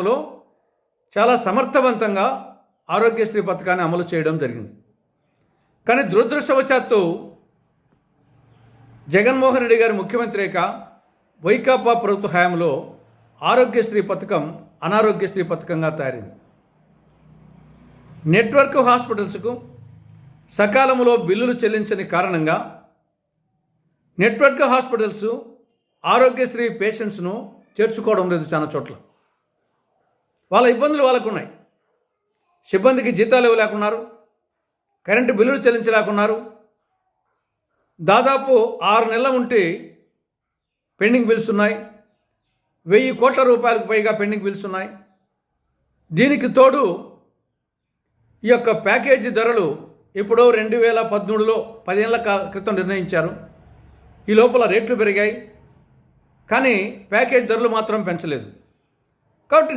లో చాలా సమర్థవంతంగా ఆరోగ్యశ్రీ పథకాన్ని అమలు చేయడం జరిగింది. కానీ దురదృష్టవశాత్తు జగన్మోహన్ రెడ్డి గారి ముఖ్యమంత్రిగా వైకాపా ప్రభుత్వ హయాంలో ఆరోగ్యశ్రీ పథకం అనారోగ్యశ్రీ పథకంగా తయారైంది. నెట్వర్క్ హాస్పిటల్స్కు సకాలంలో బిల్లులు చెల్లించని కారణంగా నెట్వర్క్ హాస్పిటల్స్ ఆరోగ్యశ్రీ పేషెంట్స్ను చేర్చుకోవడం లేదు. చాలా చోట్ల వాళ్ళ ఇబ్బందులు వాళ్ళకు ఉన్నాయి. సిబ్బందికి జీతాలు ఇవ్వలేకున్నారు, కరెంటు బిల్లులు చెల్లించలేకున్నారు. దాదాపు 6 నెలల ఉంటే పెండింగ్ బిల్స్ ఉన్నాయి. 1000 కోట్ల రూపాయలకు పైగా పెండింగ్ బిల్స్ ఉన్నాయి. దీనికి తోడు ఈ యొక్క ప్యాకేజీ ధరలు ఎప్పుడో 2013లో 10 ఏళ్ల క్రితం నిర్ణయించారు. ఈ లోపల రేట్లు పెరిగాయి, కానీ ప్యాకేజ్ ధరలు మాత్రం పెంచలేదు. కాబట్టి